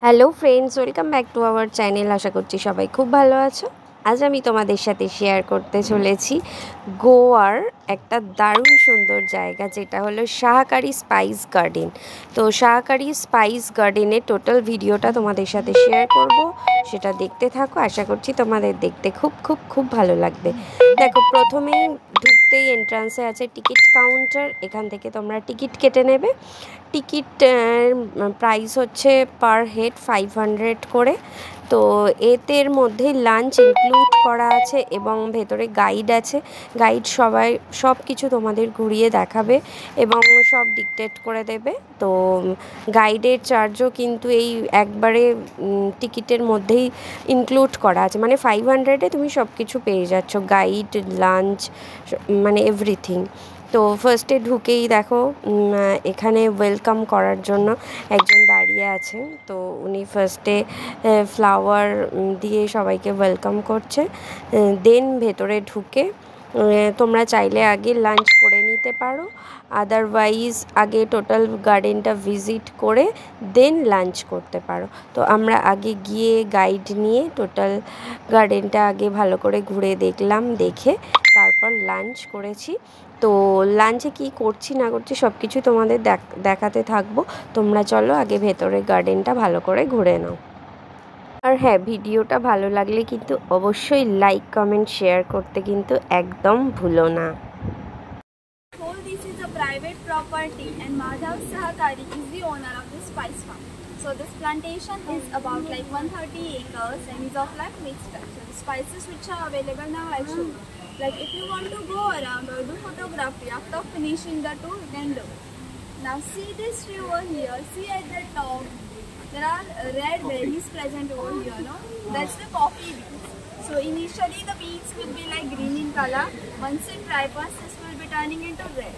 Hello friends, welcome back to our channel. আশা করছি সবাই খুব ভালো আছো। আজ আমি তোমাদের সাথে শেয়ার করতে চলেছি গোয়ার একটা দারুণ সুন্দর জায়গা, যেটা হলো শাহাকারি স্পাইস গার্ডেন। তো শাহাকারি স্পাইস গার্ডেনের টোটাল ভিডিওটা তোমাদের সাথে শেয়ার করব, সেটা দেখতে থাকো। আশা করছি তোমাদের দেখতে খুব খুব খুব ভালো লাগবে। দেখো, প্রথমেই ঢুকতেই এন্ট্রান্সে আছে টিকিট কাউন্টার। এখান থেকে তোমরা টিকিট কেটে নেবে। টিকিট প্রাইস হচ্ছে পার হেড 500 করে। তো এতের মধ্যে লাঞ্চ ইনক্লুড করা আছে এবং ভেতরে গাইড আছে। গাইড সব কিছু তোমাদের ঘুরিয়ে দেখাবে এবং সব ডিকটেট করে দেবে। তো গাইডের চার্জও কিন্তু এই একবারে টিকিটের মধ্যেই ইনক্লুড করা আছে, মানে 500-এ তুমি সব কিছু পেয়ে যাচ্ছ, গাইড, লাঞ্চ, মানে এভরিথিং। তো ফার্স্টে ঢুকেই দেখো এখানে ওয়েলকাম করার জন্য একজন দাঁড়িয়ে আছে। তো উনি ফার্স্টে ফ্লাওয়ার দিয়ে সবাইকে ওয়েলকাম করছে। দেন ভেতরে ঢুকে তোমরা চাইলে আগে লাঞ্চ করে নিতে পারো, আদারওয়াইজ আগে টোটাল গার্ডেনটা ভিজিট করে দেন লাঞ্চ করতে পারো। তো আমরা আগে গিয়ে গাইড নিয়ে টোটাল গার্ডেনটা আগে ভালো করে ঘুরে দেখলাম, দেখে তারপর লাঞ্চ করেছি। তো লাঞ্চে কি করছি না করছি সব কিছু তোমাদের দেখাতে থাকবো। তোমরা চলো আগে ভেতরে গার্ডেনটা ভালো করে ঘুরে নাও। আর হ্যাঁ, ভিডিওটা ভালো লাগলে কিন্তু অবশ্যই লাইক, কমেন্ট, শেয়ার করতে কিন্তু একদম ভুলো না। This is a private property and Madhav Sahakari is the owner of this spice farm. So this plantation is about like 130 acres and is of like mixed types. So the spices which are available now I'll show you. Like if you want to go around or do photography after finishing the tour, then do. Now see this tree over here, see at the top, there are red berries present over here, no? That's the coffee beans. So initially the beans will be like green in color. Once it ripens, this will be turning into red.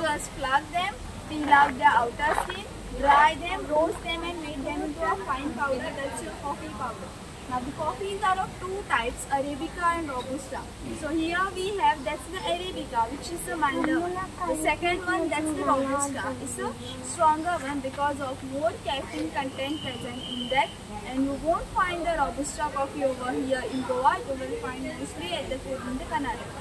Just pluck them, peel out the outer skin, dry them, roast them and make them into a fine powder. That's your coffee powder. Now the coffees are of two types, Arabica and Robusta. So here we have, that's the Arabica, which is the milder one. The second one, that's the Robusta. It's a stronger one because of more caffeine content present in that. And you won't find the Robusta coffee over here in Goa. You will find mostly at the food in the Karnataka.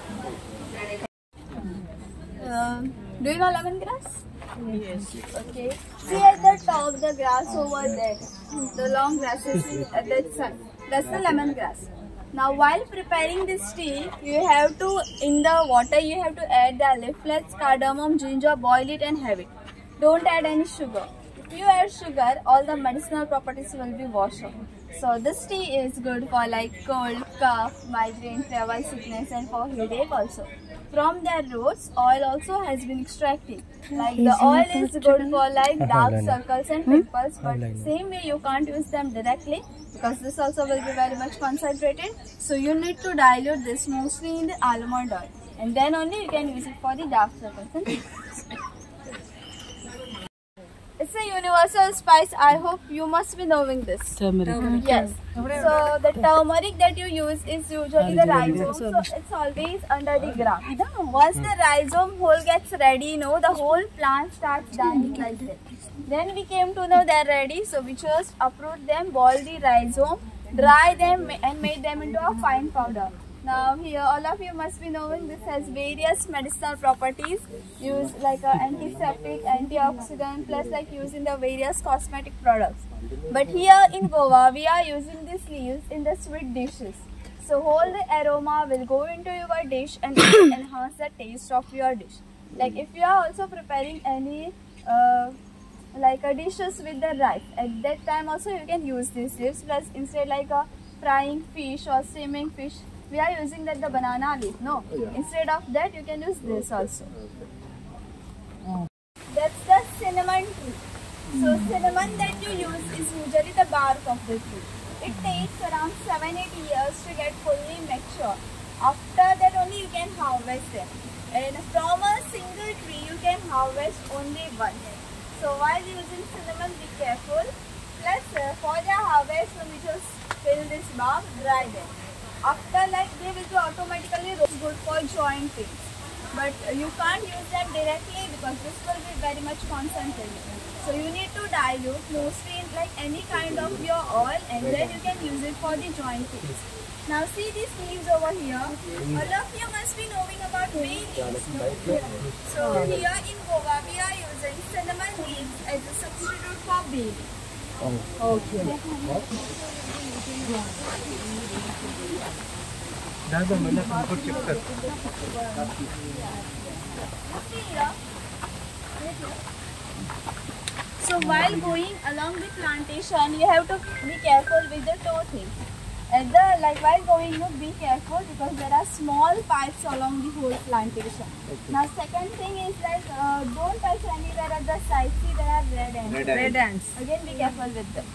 Do you know lemongrass? Yes. Okay. See at the top the grass over there. The long grasses at that side. That's the lemongrass. Now while preparing this tea, you have to, in the water you have to add the leaflets, cardamom, ginger, boil it and have it. Don't add any sugar. If you add sugar, all the medicinal properties will be washed off. So this tea is good for like cold, cough, migraine, travel sickness and for headache also. From their roots, oil also has been extracted. Like the oil is good for like dark circles and pimples, but same way you can't use them directly because this also will be very much concentrated. So you need to dilute this mostly in the almond oil, and then only you can use it for the dark circles and pimples. It's a universal spice. I hope you must be knowing this. Turmeric. Yes. So the turmeric that you use is usually the rhizome. So it's always under the ground. Once the rhizome hole gets ready, the whole plant starts dying like that. Then we came to know they're ready. So we just uproot them, boil the rhizome, dry them and made them into a fine powder. Now here all of you must be knowing this has various medicinal properties, used like antiseptic, antioxidant, plus like used in the various cosmetic products. But here in Goa we are using these leaves in the sweet dishes. So whole the aroma will go into your dish and enhance the taste of your dish. Like if you are also preparing any like dishes with the rice, at that time also you can use these leaves. Plus instead like frying fish or steaming fish, we are using that the banana leaf, no? Instead of that, you can use this also. That's the cinnamon tree. So cinnamon that you use is usually the bark of the tree. It takes around 7-8 years to get fully mature. After that only you can harvest them. And from a single tree you can harvest only one. So while using cinnamon, be careful. Plus for the harvest, we just fill this bark, dry them. After like they will be automatically good for joint pains, but you can't use them directly because this will be very much concentrated. So you need to dilute mostly in like any kind of your oil, and then you can use it for the joint paste. Now see these leaves over here. All of you must be knowing about bay leaves. So here in Goa we are using cinnamon leaves as a substitute for bay leaves. Okay. So while going along the plantation, you have to be careful with the two things. While going, be careful because there are small pipes along the whole plantation. Okay. Now second thing is don't touch anywhere at the side. See, there are red ants. Red ants. Again, be careful with them.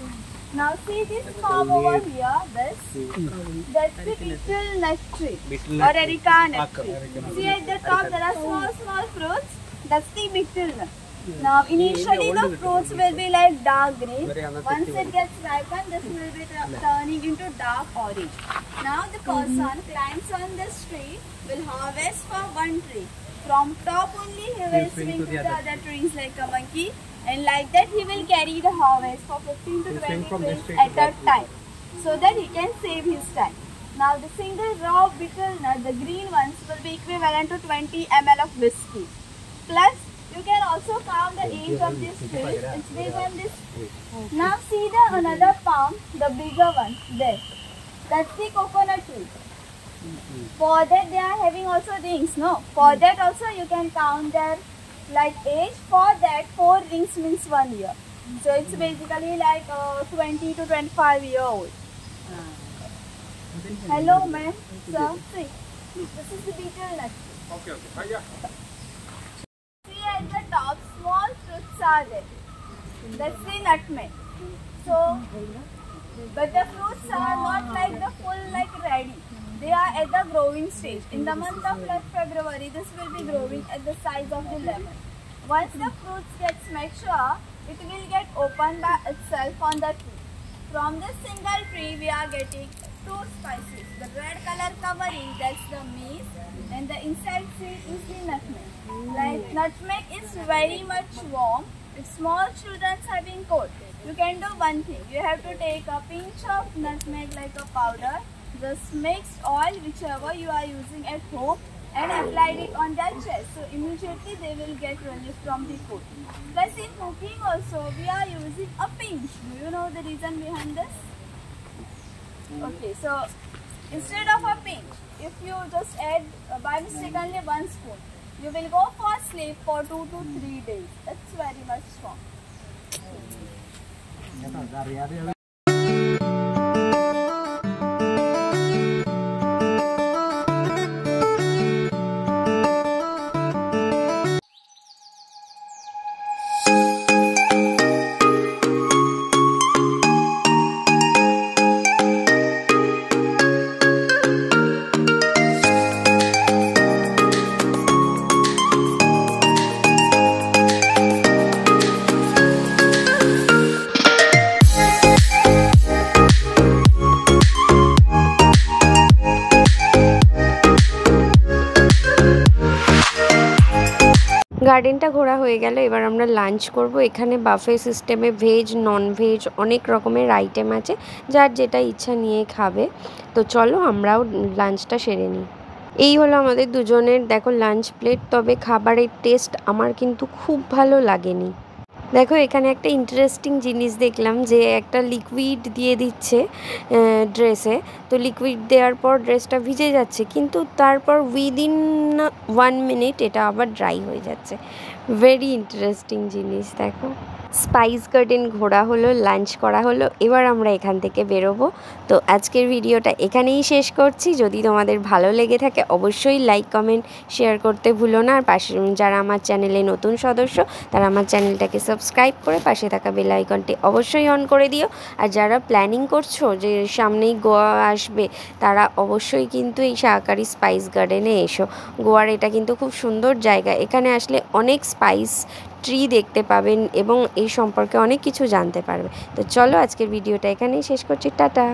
Now see this farm over here, that's the betel nut tree or erica nut tree. See at the top there are small fruits, that's the betel nut. Now initially the fruits will be like dark green. Once it gets ripened, this will be turning into dark orange. Now the person climbs on this tree, will harvest for one tree. From top only he will swing to the other trees like a monkey, and like that he will carry the harvest for 15 to 20 trees at a time, so that he can save his time. Now the single raw betel nut, the green ones, will be equivalent to 20 ml of whiskey. Plus you can also count the age of this tree. It's big on this tree. Now see the another palm, the bigger one there. That's the coconut tree. For that they are having also rings, no? For that also you can count their age. For that 4 rings means 1 year. So it's basically like 20 to 25 year old. Hello ma'am, sir. See, this is the betel nut. Okay. At the top, small fruits are there. That's the nutmeg. So, but the fruits are not like the full ready. They are at the growing stage. In the month of February, this will be growing at the size of the lemon. Once the fruits gets mature, it will get opened by itself on the tree. From this single tree, we are getting 2 spices. The red color covering, that's the mace, and the inside seed is the nutmeg. Nutmeg is very much warm. If small children having cold, you can do one thing. You have to take a pinch of nutmeg like a powder, just mixed oil whichever you are using at home, and applied it on their chest. So immediately they will get relief from the cold. Plus in cooking also we are using a pinch. Do you know the reason behind this? Okay, so instead of a pinch, if you just add by mistake only 1 spoon, you will go for sleep for 2 to 3 days. It's very much strong. গার্ডেনটা ঘোরা হয়ে গেল, এবার আমরা lunch করব। এখানে বাফে সিস্টেমে veg non veg অনেক রকমের আইটেম আছে, যার যেটা ইচ্ছা নিয়ে খাবে। তো চলো আমরাও লাঞ্চটা সেরে নিই। এই হলো আমাদের দুজনের দেখো লাঞ্চ প্লেট। তবে খাবারের টেস্ট আমার কিন্তু খুব ভালো লাগেনি। দেখো এখানে একটা ইন্টারেস্টিং জিনিস দেখলাম, যে একটা লিকুইড দিয়ে দিচ্ছে ড্রেসে। তো লিকুইড দেওয়ার পর ড্রেসটা ভিজে যাচ্ছে, কিন্তু তারপর উইদিন 1 মিনিট এটা আবার ড্রাই হয়ে যাচ্ছে। ভেরি ইন্টারেস্টিং জিনিস। দেখো স্পাইস গার্ডেন ঘোরা হলো, লাঞ্চ করা হলো, এবার আমরা এখান থেকে বেরোবো। তো আজকের ভিডিওটা এখানেই শেষ করছি। যদি তোমাদের ভালো লেগে থাকে অবশ্যই লাইক কমেন্ট শেয়ার করতে ভুলো না। আর পাশে যারা আমার চ্যানেলে নতুন সদস্য তারা আমার চ্যানেলটাকে সাবস্ক্রাইব করে পাশে থাকা বেল আইকনটি অবশ্যই অন করে দিও। আর যারা প্ল্যানিং করছো যে সামনেই গোয়া আসবে তারা অবশ্যই কিন্তু এই শাহাকারি স্পাইস গার্ডেনে এসো। গোয়ার এটা কিন্তু খুব সুন্দর জায়গা, এখানে আসলে অনেক স্পাইস ট্রি দেখতে পাবেন এবং এই সম্পর্কে অনেক কিছু জানতে পারবে। তো চলো আজকের ভিডিওটা এখানেই শেষ করছি। টাটা।